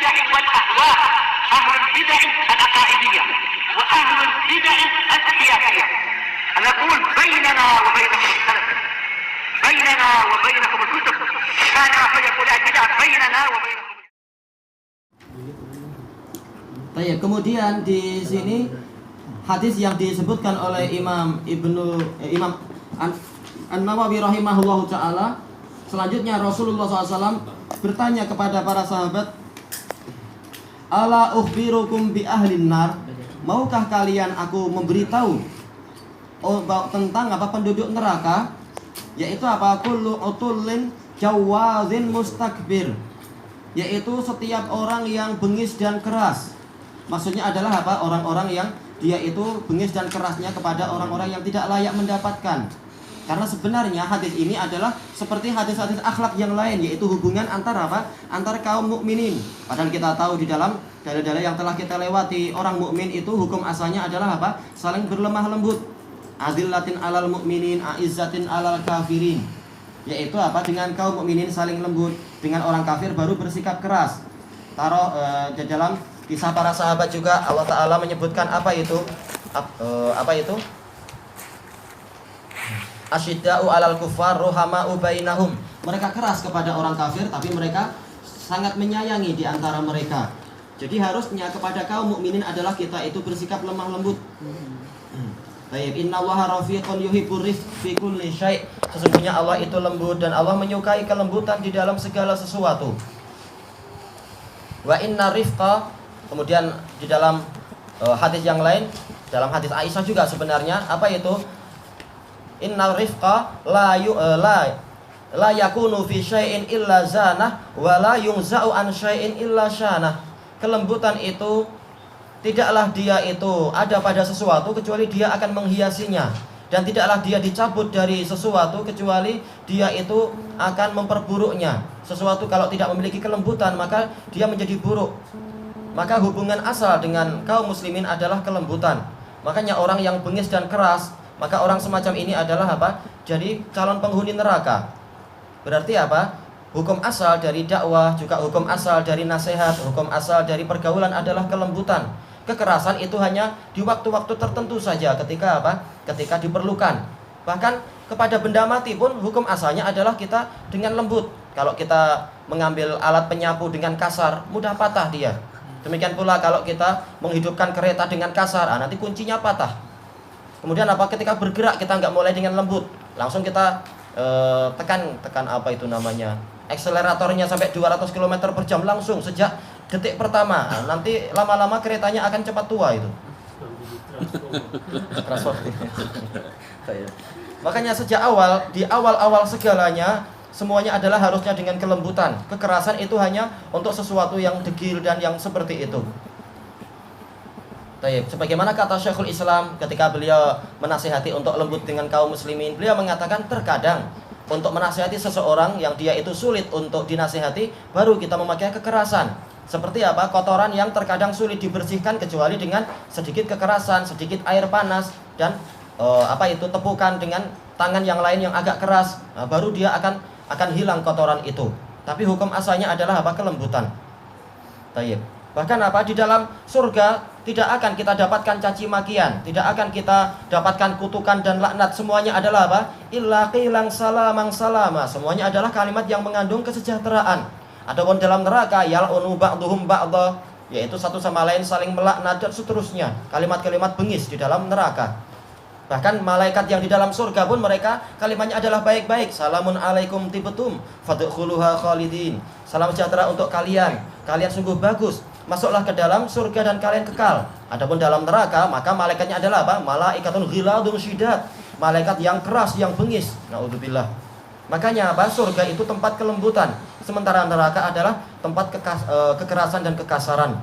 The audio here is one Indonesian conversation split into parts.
البدع والأهواء، أهل البدع العقائدية وأهل البدع السياسية. نقول بيننا وبينكم السلف، بيننا وبينكم الكتب، كان فيقول البدع بيننا وبينكم. Baik, kemudian di sini hadis yang disebutkan oleh Imam An-Nawawi rahimahullahu ta'ala. Selanjutnya Rasulullah SAW bertanya kepada para sahabat, ala ukhbirukum bi ahlin nar, maukah kalian aku memberitahu tentang penduduk neraka, yaitu kullu utullin jawazin mustakbir, yaitu setiap orang yang bengis dan keras. Maksudnya adalah orang-orang yang dia itu bengis dan kerasnya kepada orang-orang yang tidak layak mendapatkan. Karena sebenarnya hadis ini adalah seperti hadis-hadis akhlak yang lain, yaitu hubungan antara antara kaum mukminin. Padahal kita tahu di dalam dalil-dalil yang telah kita lewati, orang mukmin itu hukum asalnya adalah saling berlemah lembut. Azillatin alal mukminin, aizzatin alal kafirin. Yaitu dengan kaum mukminin saling lembut, dengan orang kafir baru bersikap keras. Di dalam kisah para sahabat juga Allah Ta'ala menyebutkan apa itu? Asyidda'u alal kuffar ruhama'u bainahum. Mereka keras kepada orang kafir, tapi mereka sangat menyayangi di antara mereka. Jadi harusnya kepada kaum mukminin adalah kita itu bersikap lemah lembut. Baik, innallaha rafiqun yuhibbur rifq fi kulli syai'. Sesungguhnya Allah itu lembut dan Allah menyukai kelembutan di dalam segala sesuatu. Wa inna rifqa. Kemudian di dalam hadis yang lain, dalam hadis Aisyah juga sebenarnya apa itu? Inna rifqa la yakunu fi syai'in illa zanah wa la yunza'u an syai'in illa syanah. Kelembutan itu tidaklah dia itu ada pada sesuatu kecuali dia akan menghiasinya, dan tidaklah dia dicabut dari sesuatu kecuali dia itu akan memperburuknya. Sesuatu kalau tidak memiliki kelembutan maka dia menjadi buruk. Maka hubungan asal dengan kaum muslimin adalah kelembutan. Makanya orang yang bengis dan keras, maka orang semacam ini adalah jadi calon penghuni neraka. Berarti hukum asal dari dakwah, juga hukum asal dari nasihat, hukum asal dari pergaulan adalah kelembutan. Kekerasan itu hanya di waktu-waktu tertentu saja, ketika ketika diperlukan. Bahkan kepada benda mati pun hukum asalnya adalah kita dengan lembut. Kalau kita mengambil alat penyapu dengan kasar, mudah patah dia. Demikian pula kalau kita menghidupkan kereta dengan kasar, nanti kuncinya patah. Kemudian ketika bergerak kita nggak mulai dengan lembut, langsung kita tekan akseleratornya sampai 200 km per jam langsung sejak detik pertama. Nanti lama-lama keretanya akan cepat tua itu. Makanya sejak awal, di awal-awal segalanya semuanya adalah harusnya dengan kelembutan. Kekerasan itu hanya untuk sesuatu yang degil dan yang seperti itu. Sebagaimana kata Syekhul Islam ketika beliau menasihati untuk lembut dengan kaum muslimin, beliau mengatakan terkadang untuk menasihati seseorang yang dia itu sulit untuk dinasihati, baru kita memakai kekerasan. Seperti kotoran yang terkadang sulit dibersihkan kecuali dengan sedikit kekerasan, sedikit air panas, dan tepukan dengan tangan yang lain yang agak keras. Baru dia akan hilang kotoran itu. Tapi hukum asalnya adalah kelembutan. Bahkan di dalam surga tidak akan kita dapatkan caci makian, tidak akan kita dapatkan kutukan dan laknat. Semuanya adalah illa qilang salamang salama. Semuanya adalah kalimat yang mengandung kesejahteraan. Adapun dalam neraka yal'unu ba'duhum ba'dha, yaitu satu sama lain saling melaknat dan seterusnya. Kalimat-kalimat bengis di dalam neraka. Bahkan malaikat yang di dalam surga pun mereka kalimatnya adalah baik-baik. Salamun alaikum tibtum fadkhuluha khalidin. Salam sejahtera untuk kalian. Kalian sungguh bagus. Masuklah ke dalam surga dan kalian kekal. Adapun dalam neraka, maka malaikatnya adalah malaikatun ghiladun syidat. Malaikat yang keras, yang bengis. Naudzubillah. Makanya surga itu tempat kelembutan, sementara neraka adalah tempat kekerasan dan kekasaran.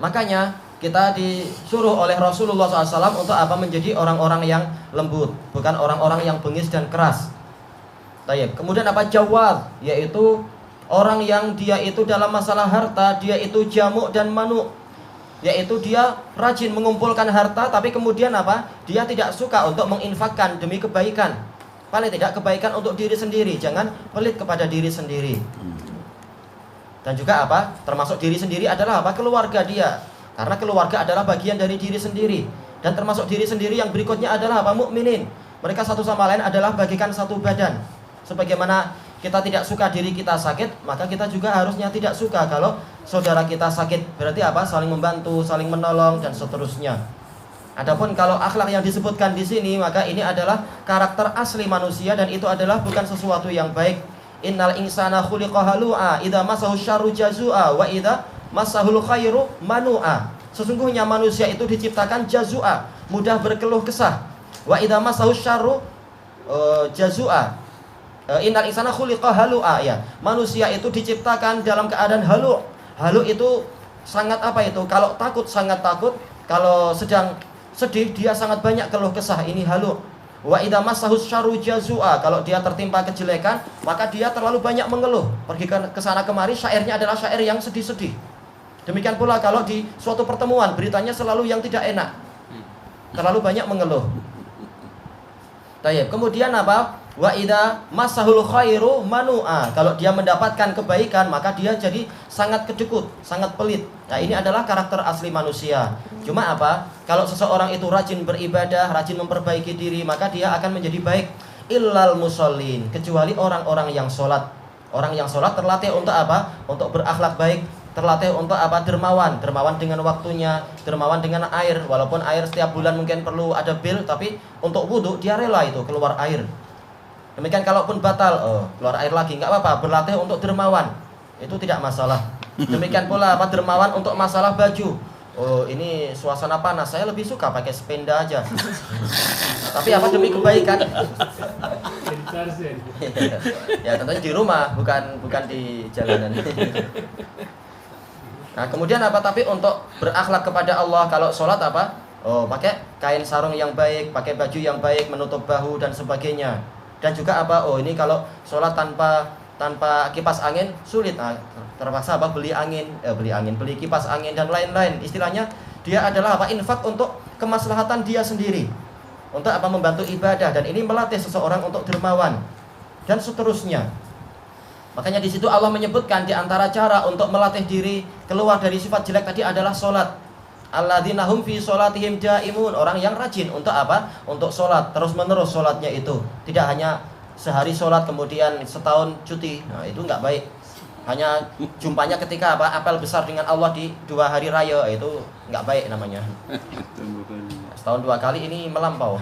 Makanya kita disuruh oleh Rasulullah SAW untuk menjadi orang-orang yang lembut, bukan orang-orang yang bengis dan keras. Kemudian jawad, yaitu orang yang dia itu dalam masalah harta, dia itu jamuk dan manuk, yaitu dia rajin mengumpulkan harta, tapi kemudian dia tidak suka untuk menginfakkan demi kebaikan. Paling tidak kebaikan untuk diri sendiri, jangan pelit kepada diri sendiri. Dan juga apa? Termasuk diri sendiri adalah apa? Keluarga dia. Karena keluarga adalah bagian dari diri sendiri. Dan termasuk diri sendiri yang berikutnya adalah apa? Mukminin. Mereka satu sama lain adalah bagikan satu badan. Sebagaimana kita tidak suka diri kita sakit, maka kita juga harusnya tidak suka kalau saudara kita sakit. Berarti apa? Saling membantu, saling menolong, dan seterusnya. Adapun kalau akhlak yang disebutkan di sini, maka ini adalah karakter asli manusia, dan itu adalah bukan sesuatu yang baik. Innal insana khuliqa halu'a, idza masahu syarru jazua, wa idza masahul khairu manu'a. Sesungguhnya manusia itu diciptakan jazua, mudah berkeluh kesah. Wa idza masahu syarru jazua. Innal insana khuliqa halu'a, ya. Manusia itu diciptakan dalam keadaan halu. Halu itu sangat apa itu? Kalau takut sangat takut, kalau sedang sedih dia sangat banyak keluh kesah. Ini halu. Wa idza massahu syarru jazua, kalau dia tertimpa kejelekan, maka dia terlalu banyak mengeluh. Pergi ke sana kemari, syairnya adalah syair yang sedih-sedih. Demikian pula kalau di suatu pertemuan, beritanya selalu yang tidak enak. Terlalu banyak mengeluh. Tayyib. Kemudian apa? Wa idza massahul khairu manu'a, kalau dia mendapatkan kebaikan maka dia jadi sangat kedekut, sangat pelit. Nah, ini adalah karakter asli manusia. Cuma apa? Kalau seseorang itu rajin beribadah, rajin memperbaiki diri, maka dia akan menjadi baik. Illal musallin, kecuali orang-orang yang sholat. Orang yang sholat terlatih untuk apa? Untuk berakhlak baik, terlatih untuk apa? Dermawan. Dermawan dengan waktunya, dermawan dengan air. Walaupun air setiap bulan mungkin perlu ada bil, tapi untuk wudhu dia rela itu keluar air. Demikian kalaupun batal, keluar air lagi, nggak apa-apa, berlatih untuk dermawan, itu tidak masalah. Demikian pula apa? Dermawan untuk masalah baju. Oh, ini suasana panas, saya lebih suka pakai sepeda aja. Tapi apa? Demi kebaikan. Ya tentunya di rumah, bukan di jalanan. Nah, kemudian apa? Tapi untuk berakhlak kepada Allah, kalau sholat apa? Oh, pakai kain sarung yang baik, pakai baju yang baik, menutup bahu dan sebagainya. Dan juga apa? Oh, ini kalau sholat tanpa kipas angin sulit. Nah, terpaksa apa? Beli kipas angin dan lain-lain. Istilahnya dia adalah apa? Infak untuk kemaslahatan dia sendiri. Untuk apa? Membantu ibadah, dan ini melatih seseorang untuk dermawan dan seterusnya. Makanya di situ Allah menyebutkan di antara cara untuk melatih diri keluar dari sifat jelek tadi adalah sholat. Alladzina hum fi sholatihim jaimun, orang yang rajin untuk apa? Untuk sholat, terus menerus sholatnya itu. Tidak hanya sehari sholat kemudian setahun cuti. Nah, itu nggak baik. Hanya jumpanya ketika apa? Apel besar dengan Allah di 2 hari raya, itu nggak baik namanya. Setahun 2 kali ini melampau.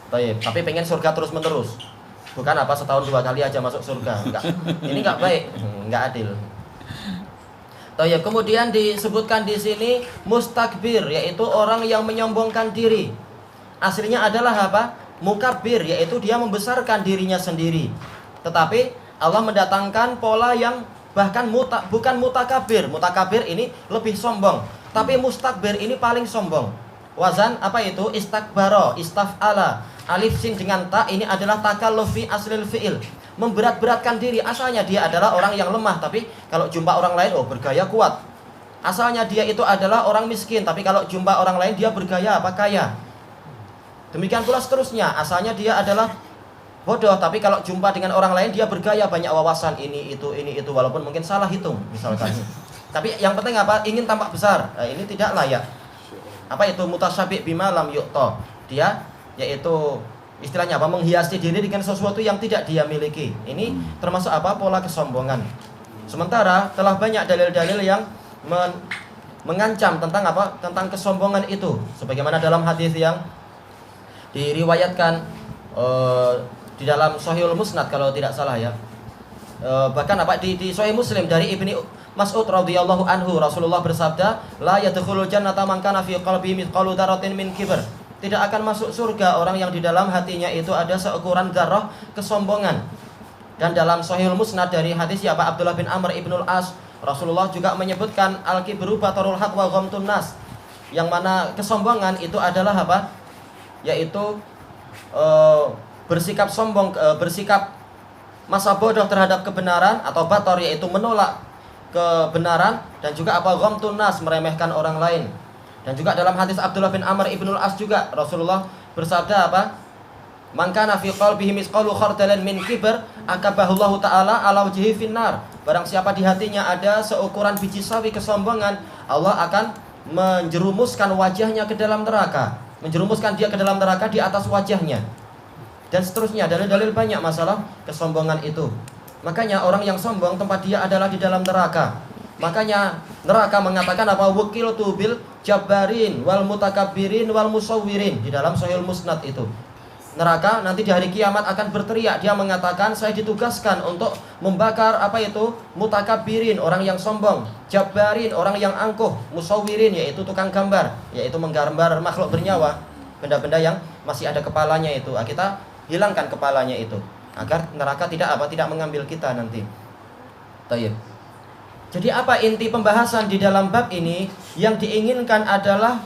Tapi pengen surga terus menerus. Bukan apa setahun 2 kali aja masuk surga. Enggak. Ini nggak baik, nggak adil. Kemudian disebutkan di sini mustakbir, yaitu orang yang menyombongkan diri. Aslinya adalah apa? Mukabbir, yaitu dia membesarkan dirinya sendiri. Tetapi Allah mendatangkan pola yang bahkan bukan mutakabir. Mutakabir ini lebih sombong, tapi mustakbir ini paling sombong. Wazan apa itu? Istakbaro, istaf'ala. Alif sin dengan ta ini adalah takalluf fi aslil fi'il. Memberat-beratkan diri. Asalnya dia adalah orang yang lemah, tapi kalau jumpa orang lain, bergaya kuat. Asalnya dia itu adalah orang miskin, tapi kalau jumpa orang lain dia bergaya apa? Kaya. Demikian pula seterusnya. Asalnya dia adalah bodoh, tapi kalau jumpa dengan orang lain dia bergaya, banyak wawasan, ini itu, walaupun mungkin salah hitung misalkan. Tapi yang penting apa? Ingin tampak besar. Nah, ini tidak layak. Apa itu? Mutasyabi' bima lam yu'ta. Dia yaitu istilahnya apa? Menghiasi diri dengan sesuatu yang tidak dia miliki. Ini termasuk apa? Pola kesombongan. Sementara telah banyak dalil-dalil yang mengancam tentang apa? Tentang kesombongan itu. Sebagaimana dalam hadis yang diriwayatkan di dalam Sahihul Musnad kalau tidak salah ya. Bahkan apa di Sahih Muslim dari Ibni Mas'ud radhiyallahu anhu, Rasulullah bersabda, la yadkhulul jannata man kana fi qalbihi mithqalu dzarratin min kibr. Tidak akan masuk surga orang yang di dalam hatinya itu ada seukuran dzarrah kesombongan. Dan dalam Sahihul Musnad dari hadis siapa? Abdullah bin Amr ibnul As, Rasulullah juga menyebutkan al-kibru batarul haq wa ghamtun nas. Yang mana kesombongan itu adalah apa? Yaitu bersikap sombong, bersikap masa bodoh terhadap kebenaran, atau bator yaitu menolak kebenaran, dan juga apa? Ghamtun nas, meremehkan orang lain. Dan juga dalam hadis Abdullah bin Amr ibnul As juga Rasulullah bersabda apa? Man kana fi qalbihi misqalu khardalin min kibr akabahullahu ta'ala ala wajhihi finnar. Barang siapa di hatinya ada seukuran biji sawi kesombongan, Allah akan menjerumuskan wajahnya ke dalam neraka. Menjerumuskan dia ke dalam neraka di atas wajahnya. Dan seterusnya, dalil-dalil banyak masalah kesombongan itu. Makanya orang yang sombong tempat dia adalah di dalam neraka. Makanya neraka mengatakan apa? Wukiltu bil jabbarin wal mutakabbirin wal musawwirin, di dalam Sahih Musnad itu. Neraka nanti di hari kiamat akan berteriak, dia mengatakan saya ditugaskan untuk membakar apa itu? Mutakabbirin, orang yang sombong, jabbarin, orang yang angkuh, musawwirin, yaitu tukang gambar, yaitu menggambar makhluk bernyawa, benda-benda yang masih ada kepalanya itu. Kita hilangkan kepalanya itu agar neraka tidak mengambil kita nanti. Tayyib. Jadi apa inti pembahasan di dalam bab ini? Yang diinginkan adalah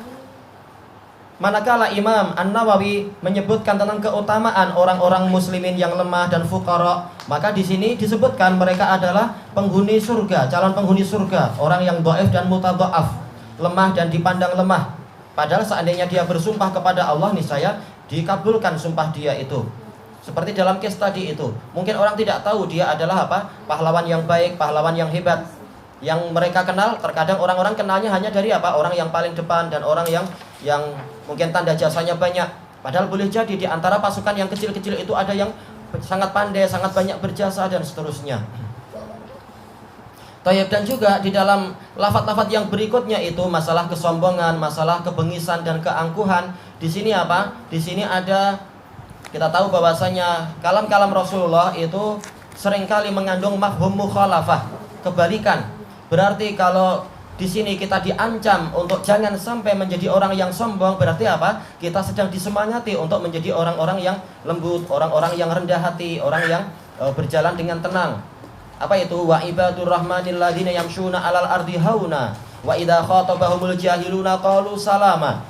manakala Imam An-Nawawi menyebutkan tentang keutamaan orang-orang muslimin yang lemah dan fuqara, maka di sini disebutkan mereka adalah penghuni surga, calon penghuni surga, orang yang dhaif dan mutadhaaf, lemah dan dipandang lemah. Padahal seandainya dia bersumpah kepada Allah, niscaya dikabulkan sumpah dia itu. Seperti dalam kes tadi itu, mungkin orang tidak tahu dia adalah apa? Pahlawan yang baik, pahlawan yang hebat. Yang mereka kenal, terkadang orang-orang kenalnya hanya dari apa? Orang yang paling depan dan orang yang mungkin tanda jasanya banyak. Padahal boleh jadi di antara pasukan yang kecil-kecil itu ada yang sangat pandai, sangat banyak berjasa dan seterusnya. Tayyib. Dan juga di dalam lafaz-lafaz yang berikutnya itu masalah kesombongan, masalah kebengisan dan keangkuhan. Di sini apa? Di sini ada, kita tahu bahwasanya kalam-kalam Rasulullah itu seringkali mengandung mafhum mukhalafah, kebalikan. Berarti kalau di sini kita diancam untuk jangan sampai menjadi orang yang sombong, berarti apa? Kita sedang disemangati untuk menjadi orang-orang yang lembut, orang-orang yang rendah hati, orang yang berjalan dengan tenang. Apa itu? Wa ibadur rahmanil ladzina yamshuna 'alal ardi hauna wa idza khatabahumul jahiluna qalu salama.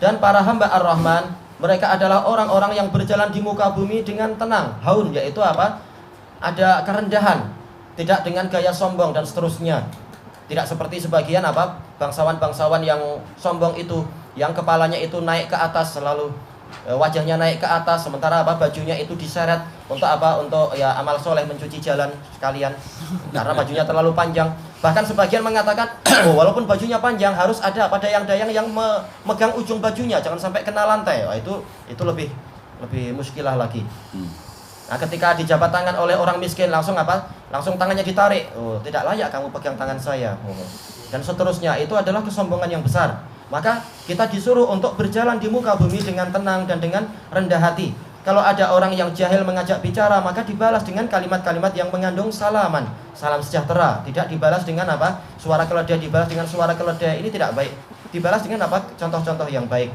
Dan para hamba Ar-Rahman, mereka adalah orang-orang yang berjalan di muka bumi dengan tenang. Haun yaitu apa? Ada kerendahan, tidak dengan gaya sombong dan seterusnya. Tidak seperti sebagian apa? Bangsawan-bangsawan yang sombong itu, yang kepalanya itu naik ke atas, selalu wajahnya naik ke atas, sementara apa? Bajunya itu diseret untuk apa? Untuk ya amal soleh, mencuci jalan sekalian, karena bajunya terlalu panjang. Bahkan sebagian mengatakan, walaupun bajunya panjang harus ada apa? Dayang-dayang yang memegang ujung bajunya, jangan sampai kena lantai. Wah, itu lebih muskilah lagi. Nah, ketika dijabat tangan oleh orang miskin, langsung apa? Langsung tangannya ditarik. Oh, tidak layak kamu pegang tangan saya. Dan seterusnya, itu adalah kesombongan yang besar. Maka kita disuruh untuk berjalan di muka bumi dengan tenang dan dengan rendah hati. Kalau ada orang yang jahil mengajak bicara, maka dibalas dengan kalimat-kalimat yang mengandung salaman, salam sejahtera. Tidak dibalas dengan apa? Suara keledai, dibalas dengan suara keledai. Ini tidak baik. Dibalas dengan apa? Contoh-contoh yang baik.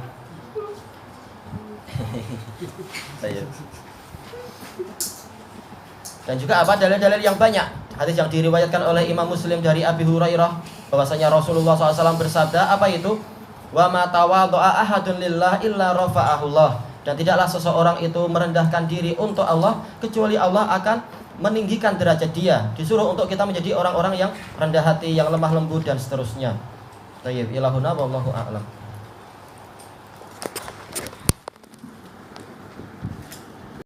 Dan juga apa? Dalil-dalil yang banyak. Hadis yang diriwayatkan oleh Imam Muslim dari Abi Hurairah, bahwasanya Rasulullah SAW bersabda, apa itu? Wa ma tawadha'a ahadun lillah illa rafa'ahullah. Dan tidaklah seseorang itu merendahkan diri untuk Allah kecuali Allah akan meninggikan derajat dia. Disuruh untuk kita menjadi orang-orang yang rendah hati, yang lemah lembut dan seterusnya. Tayyib, ilahuna wallahu a'lam.